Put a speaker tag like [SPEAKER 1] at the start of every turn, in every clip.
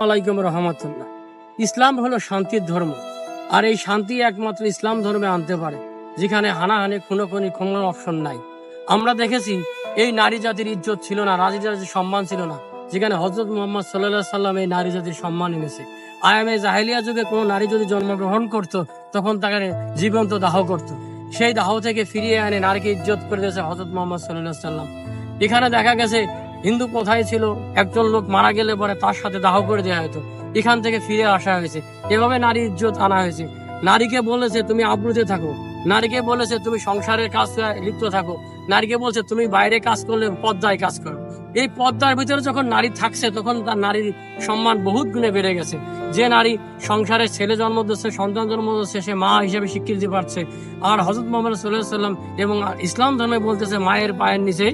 [SPEAKER 1] আলাইকুম রহমতুল্লাহ। ইসলাম হলো শান্তির ধর্ম, আর এই শান্তি একমাত্র ইসলাম ধর্মে আনতে পারে, যেখানে হানাহানি খুনোখুনি কোনো অপশন নাই। আমরা দেখেছি এই নারী জাতির ইজ্জত ছিল না, নারী জাতির সম্মান ছিল না, যেখানে হযরত মুহাম্মদ সাল্লাল্লাহু আলাইহি সাল্লাম এই নারী জাতির সম্মান এনেছে। আয়ামে জাহেলিয়া যুগে কোনো নারী যদি জন্মগ্রহণ করত, তখন তাকে জীবন্ত দাহ করত। সেই দাহ থেকে ফিরিয়ে এনে নারীকে ইজ্জত করে দিয়েছে হযরত মুহাম্মদ সাল্লাল্লাহু আলাইহি সাল্লাম। এখানে দেখা গেছে হিন্দু কোথায় ছিল, একজন লোক মারা গেলে পরে তার সাথে দাহ করে দেওয়া হতো, এখান থেকে ফিরে আসা হয়েছে। এভাবে নারী ইজ্জত আনা হয়েছে। নারীকে বলেছে তুমি আব্রুতে থাকো, নারীকে বলেছে তুমি সংসারের কাজ লিপ্ত থাকো, নারীকে বলছে তুমি বাইরে কাজ করলে পর্দায় কাজ করো। এই পর্দার ভিতরে যখন নারী থাকছে, তখন তার নারীর সম্মান বহুত গুণে বেড়ে গেছে। যে নারী সংসারে ছেলে জন্ম দিচ্ছে, সন্তান জন্ম দিচ্ছে, সে মা হিসেবে স্বীকৃতি পাচ্ছে। আর হযরত মুহাম্মদ সাল্লাল্লাহু আলাইহি সাল্লাম এবং ইসলাম ধর্মে বলতেছে মায়ের পায়ের নিচে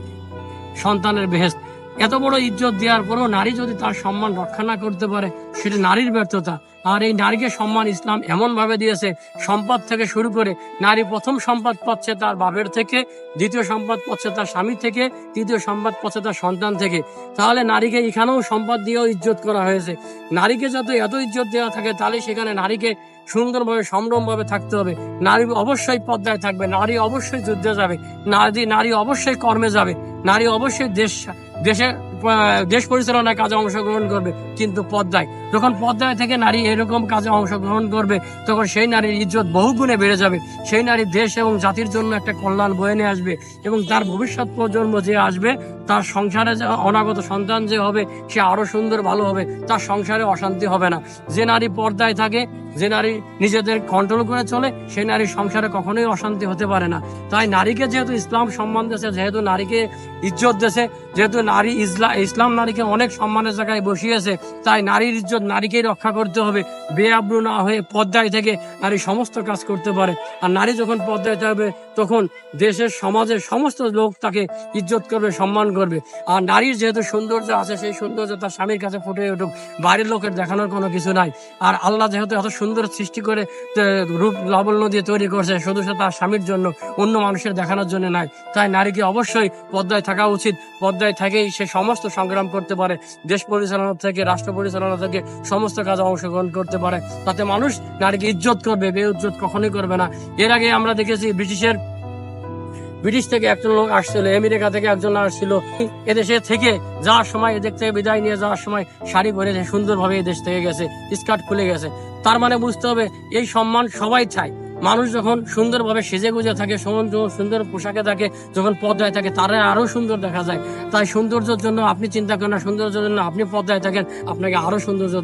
[SPEAKER 1] সন্তানের বেহেশত। এত বড় ইজ্জত দেওয়ার পরও নারী যদি তার সম্মান রক্ষা না করতে পারে, সেটা নারীর ব্যর্থতা। আর এই নারীকে সম্মান ইসলাম এমন ভাবে দিয়েছে, সম্পদ থেকে শুরু করে নারী প্রথম সম্পদ পাচ্ছে তার বাপের থেকে, দ্বিতীয় সম্পদ পাচ্ছে তার স্বামী থেকে, তৃতীয় সম্পদ পাচ্ছে তার সন্তান থেকে। তাহলে নারীকে এখানেও সম্পদ দিয়েও ইজ্জত করা হয়েছে। নারীকে যত এত ইজ্জত দেওয়া থাকে, তাহলে সেখানে নারীকে সুন্দরভাবে সম্ভ্রমভাবে থাকতে হবে। নারী অবশ্যই পর্দায় থাকবে, নারী অবশ্যই যুদ্ধে যাবে, নারী অবশ্যই কর্মে যাবে, নারী অবশ্যই দেশ পরিচালনার কাজে অংশগ্রহণ করবে, কিন্তু পর্দায়। যখন পর্দায় থেকে নারী এরকম কাজে অংশগ্রহণ করবে, তখন সেই নারীর ইজ্জত বহু গুণে বেড়ে যাবে। সেই নারী দেশ এবং জাতির জন্য একটা কল্যাণ বয়ে নিয়ে আসবে, এবং তার ভবিষ্যৎ প্রজন্ম যে আসবে, তার সংসারে যে অনাগত সন্তান যে হবে, সে আরো সুন্দর ভালো হবে, তার সংসারে অশান্তি হবে না। যে নারী পর্দায় থাকে, যে নারী নিজেদের কন্ট্রোল করে চলে, সেই নারীর সংসারে কখনোই অশান্তি হতে পারে না। তাই নারীকে যেহেতু ইসলাম সম্মান দিয়েছে, যেহেতু নারীকে ইজ্জত দিয়েছে, যেহেতু ইসলাম নারীকে অনেক সম্মানের জায়গায় বসিয়েছে, তাই নারীর ইজ্জত নারীকেই রক্ষা করতে হবে। বেআব্রু না হয়ে পর্দায় থেকে নারী সমস্ত কাজ করতে পারে। আর নারী যখন পর্দায় থাকবে, তখন দেশের সমাজের সমস্ত লোক তাকে ইজ্জত করবে, সম্মান করবে। আর নারীর যেহেতু সৌন্দর্য আছে, সেই সৌন্দর্য তার স্বামীর কাছে ফুটে উঠুক, বাইরের লোকের দেখানোর কোনো কিছু নাই। আর আল্লাহ যেহেতু এত সুন্দর সৃষ্টি করে রূপ লাবণ্য দিয়ে তৈরি করছে, শুধু সে তার স্বামীর জন্য, অন্য মানুষের দেখানোর জন্য নাই। তাই নারীকে অবশ্যই পর্দায় থাকা উচিত। পর্দায় থেকেই সে সমস্ত সংগ্রাম করতে পারে, দেশ পরিচালনা থেকে, রাষ্ট্র পরিচালনা থেকে সমস্ত কাজে অংশগ্রহণ করতে পারে। তাতে মানুষ নারীকে ইজ্জত করবে, বেইজ্জত কখনোই করবে না। এর আগে আমরা দেখেছি ব্রিটিশ থেকে একজন লোক আসছিল, আমেরিকা থেকে একজন আসছিল, এদেশে থেকে যাওয়ার সময়, এদেশ থেকে বিদায় নিয়ে যাওয়ার সময় শাড়ি পরে সুন্দরভাবে এদেশ থেকে গেছে, স্কার্ট খুলে গেছে। তার মানে বুঝতে হবে এই সম্মান সবাই চায়। মানুষ যখন সুন্দরভাবে সেজে গুজে থাকে, সুন্দর পোশাকে থাকে, যখন পর্দায় থাকে, তারা আরো সুন্দর দেখা যায়। তাই সৌন্দর্যের জন্য আপনি চিন্তা করেন না, সৌন্দর্যের জন্য আপনি পর্দায় থাকেন, আপনাকে আরো সৌন্দর্য